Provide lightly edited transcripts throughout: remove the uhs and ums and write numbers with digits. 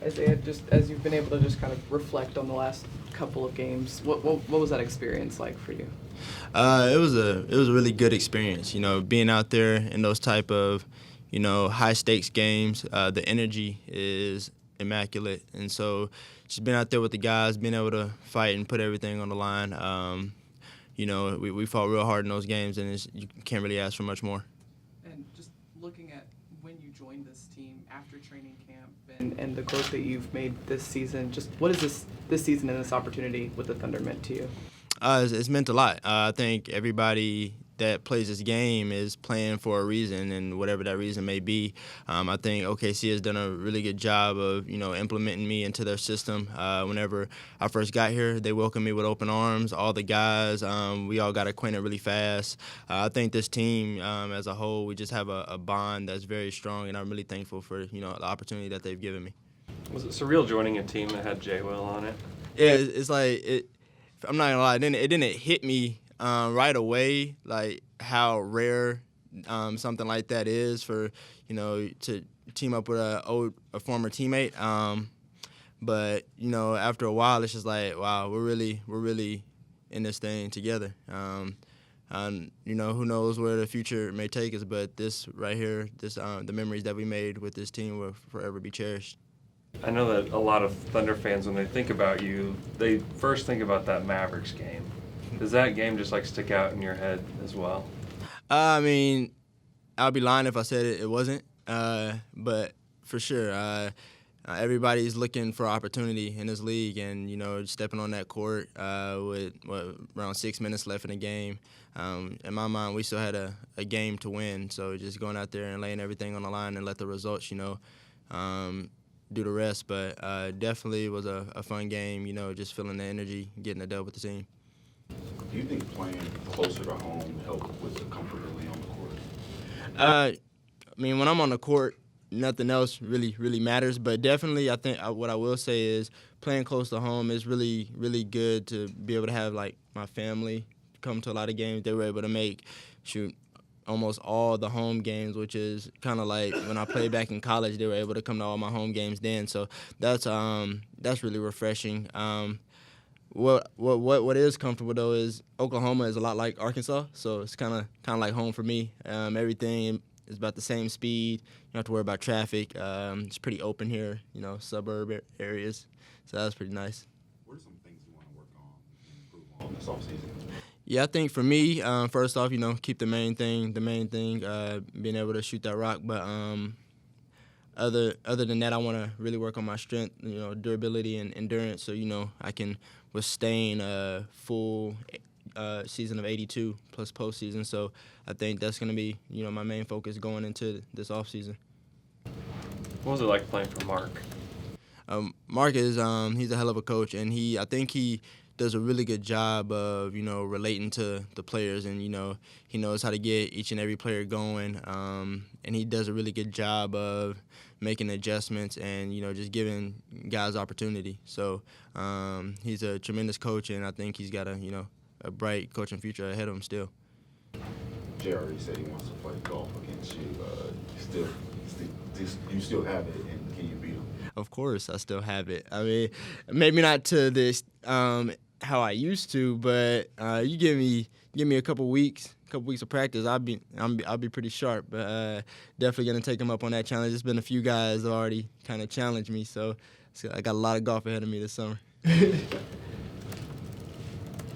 As you've been able to just kind of reflect on the last couple of games, what was that experience like for you? It was a really good experience. Being out there in those type of high stakes games, the energy is immaculate, and so just being out there with the guys, being able to fight and put everything on the line. We fought real hard in those games, and you can't really ask for much more. And just looking at when you joined this team after training camp and the growth that you've made this season, just what is this season and this opportunity with the Thunder meant to you? It's meant a lot. I think everybody that plays this game is playing for a reason, and whatever that reason may be. I think OKC has done a really good job of, implementing me into their system. Whenever I first got here, they welcomed me with open arms. All the guys, we all got acquainted really fast. I think this team, as a whole, we just have a bond that's very strong, and I'm really thankful for, the opportunity that they've given me. Was it surreal joining a team that had Jay Will on it? Yeah, it's like I'm not gonna lie, it didn't hit me right away, like how rare something like that is for to team up with a former teammate. But after a while, it's just like, wow, we're really in this thing together. And who knows where the future may take us, but this right here, the memories that we made with this team will forever be cherished. I know that a lot of Thunder fans, when they think about you, they first think about that Mavericks game. Does that game just stick out in your head as well? I mean, I'd be lying if I said it wasn't. But for sure, everybody's looking for opportunity in this league, and stepping on that court with around 6 minutes left in the game. In my mind, we still had a game to win, so just going out there and laying everything on the line and let the results, do the rest. But definitely was a fun game, just feeling the energy, getting the dub with the team. Do you think playing closer to home helped with the comfortability on the court? I mean, when I'm on the court, nothing else really matters. But definitely, I think what I will say is playing close to home is really good to be able to have, my family come to a lot of games. They were able to make, almost all the home games, which is kind of like when I played back in college, they were able to come to all my home games then. So that's really refreshing. What is comfortable though is Oklahoma is a lot like Arkansas, so it's kind of like home for me. Everything is about the same speed. You don't have to worry about traffic. It's pretty open here, suburb areas, so that's pretty nice. What are some things you want to work on and improve on this offseason? Yeah, I think for me, first off, keep the main thing, being able to shoot that rock. But other than that, I want to really work on my strength, durability and endurance, so I can withstand a full season of 82 plus postseason. So I think that's going to be my main focus going into this offseason. What was it like playing for Mark? Mark is he's a hell of a coach, and I think he does a really good job of relating to the players, and he knows how to get each and every player going, and he does a really good job of making adjustments and just giving guys opportunity. So he's a tremendous coach, and I think he's got a bright coaching future ahead of him still. Jay already said he wants to play golf against you. You still have it, and can you beat him? Of course, I still have it. I mean, maybe not to this how I used to, but you give me a couple weeks of practice, I'll be pretty sharp. But definitely gonna take him up on that challenge. There's been a few guys already kind of challenged me, so I got a lot of golf ahead of me this summer.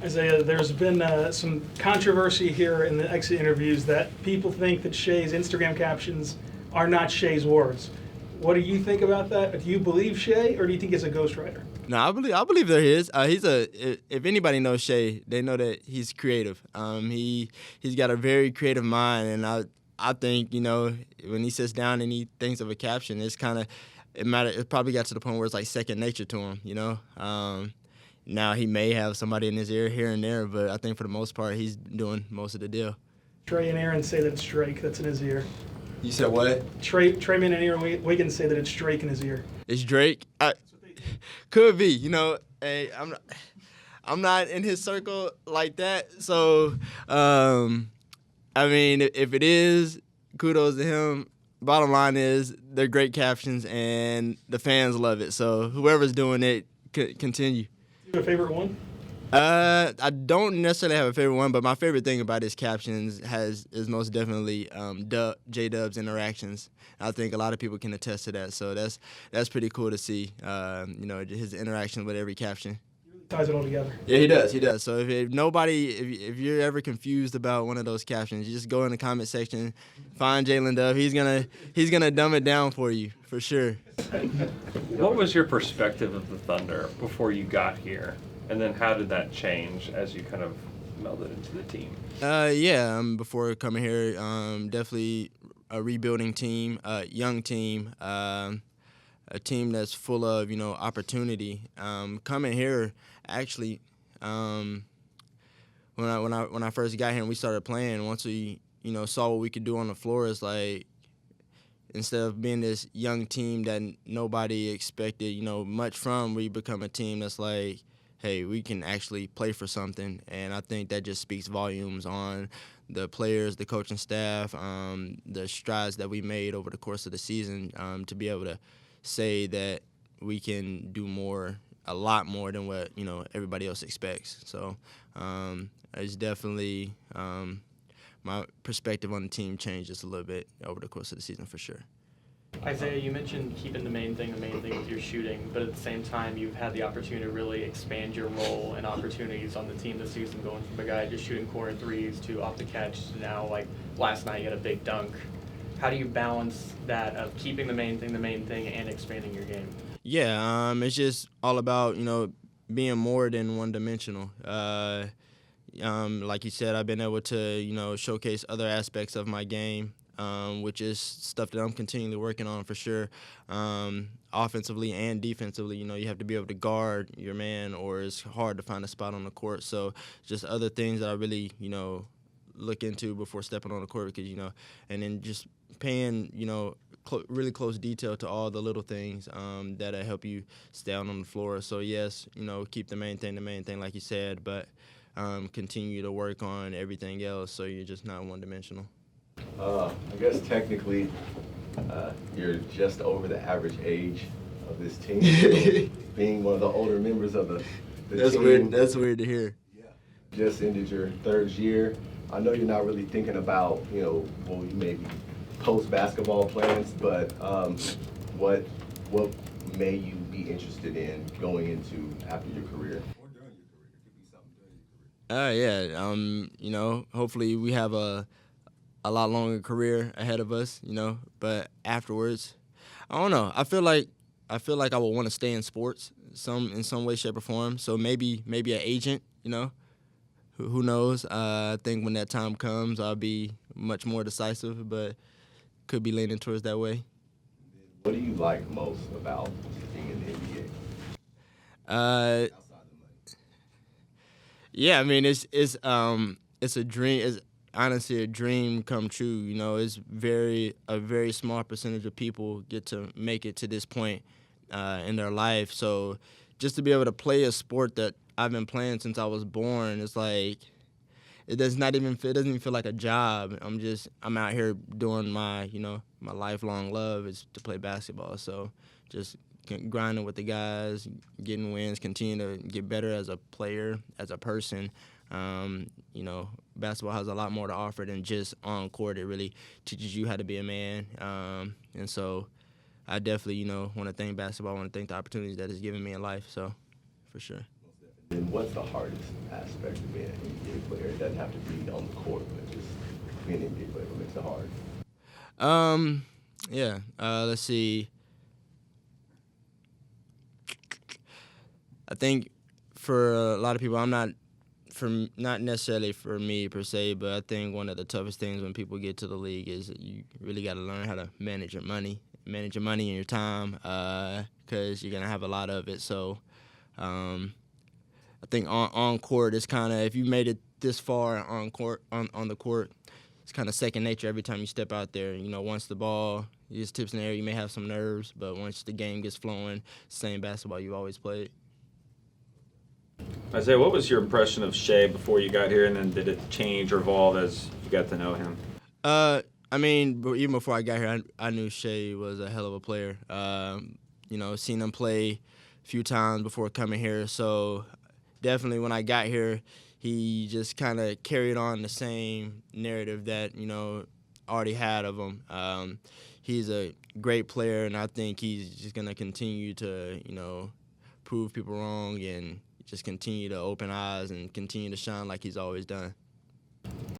Isaiah, there's been some controversy here in the exit interviews that people think that Shay's Instagram captions are not Shay's words. What do you think about that? Do you believe Shay, or do you think he's a ghostwriter? No, I believe there is. If anybody knows Shay, they know that he's creative. He's got a very creative mind, and I think when he sits down and he thinks of a caption, it probably got to the point where it's like second nature to him. Now he may have somebody in his ear here and there, but I think for the most part he's doing most of the deal. Trey and Aaron say that it's Drake that's in his ear. You said what? Treyman and Aaron Wiggins say that it's Drake in his ear. It's Drake. Could be. Hey, I'm not in his circle like that. So, I mean, if it is, kudos to him. bottom line is they're great captions, and the fans love it. So whoever's doing it, continue. Do you have a favorite one? I don't necessarily have a favorite one, but my favorite thing about his captions is most definitely J-Dub's interactions. I think a lot of people can attest to that, so that's pretty cool to see. His interaction with every caption. He really ties it all together. Yeah, he does. So if you're ever confused about one of those captions, you just go in the comment section, find Jalen Dub. He's gonna dumb it down for you for sure. What was your perspective of the Thunder before you got here? And then how did that change as you kind of melded into the team? Before coming here, definitely a rebuilding team, a young team, a team that's full of, opportunity. Coming here, actually, when I first got here and we started playing, once we, saw what we could do on the floor, it's like, instead of being this young team that nobody expected, much from, we become a team that's like, hey, we can actually play for something. And I think that just speaks volumes on the players, the coaching staff, the strides that we made over the course of the season, to be able to say that we can do more, a lot more than what, everybody else expects. So it's definitely my perspective on the team changed just a little bit over the course of the season for sure. Isaiah, you mentioned keeping the main thing with your shooting, but at the same time, you've had the opportunity to really expand your role and opportunities on the team this season, going from a guy just shooting corner threes to off the catch to now, like last night, you had a big dunk. How do you balance that of keeping the main thing, and expanding your game? Yeah, it's just all about, being more than one-dimensional. Like you said, I've been able to, showcase other aspects of my game, which is stuff that I'm continually working on for sure. Offensively and defensively, you have to be able to guard your man, or it's hard to find a spot on the court. So just other things that I really, look into before stepping on the court, because, and then just paying, really close detail to all the little things that help you stay out on the floor. So yes, keep the main thing, like you said, but continue to work on everything else so you're just not one-dimensional. I guess technically you're just over the average age of this team. So being one of the older members of the That's team. weird. That's weird to hear. Yeah. Just ended your third year. I know you're not really thinking about, maybe post-basketball plans, but what may you be interested in going into after your career? Or during your career. It could be something during your career. Hopefully we have a lot longer career ahead of us, but afterwards, I don't know. I feel like I would want to stay in sports in some way, shape, or form. So maybe an agent, who knows? I think when that time comes, I'll be much more decisive, but could be leaning towards that way. What do you like most about being in the NBA? Outside the money. Yeah, I mean it's a dream. It's honestly a dream come true. It's a very small percentage of people get to make it to this point in their life. So just to be able to play a sport that I've been playing since I was born, it's like it doesn't even feel like a job. I'm out here doing my my lifelong love is to play basketball. So just grinding with the guys, getting wins, continue to get better as a player, as a person. Basketball has a lot more to offer than just on court. It really teaches you how to be a man. And so I definitely, want to thank basketball. I want to thank the opportunities that it's given me in life. So for sure. And what's the hardest aspect of being an NBA player? It doesn't have to be on the court, but just being an NBA player, what makes it hard? Let's see. I think for a lot of people, not necessarily for me per se, but I think one of the toughest things when people get to the league is that you really got to learn how to manage your money and your time, because you're gonna have a lot of it. So I think on court, it's kind of, if you made it this far on the court, it's kind of second nature every time you step out there. Once the ball just tips in the air, you may have some nerves, but once the game gets flowing, same basketball you've always played. Isaiah, what was your impression of Shay before you got here, and then did it change or evolve as you got to know him? I mean, even before I got here, I knew Shay was a hell of a player. You know, seen him play a few times before coming here. So definitely when I got here, he just kind of carried on the same narrative that, you know, already had of him. He's a great player, and I think he's just going to continue to, you know, prove people wrong and just continue to open eyes and continue to shine like he's always done.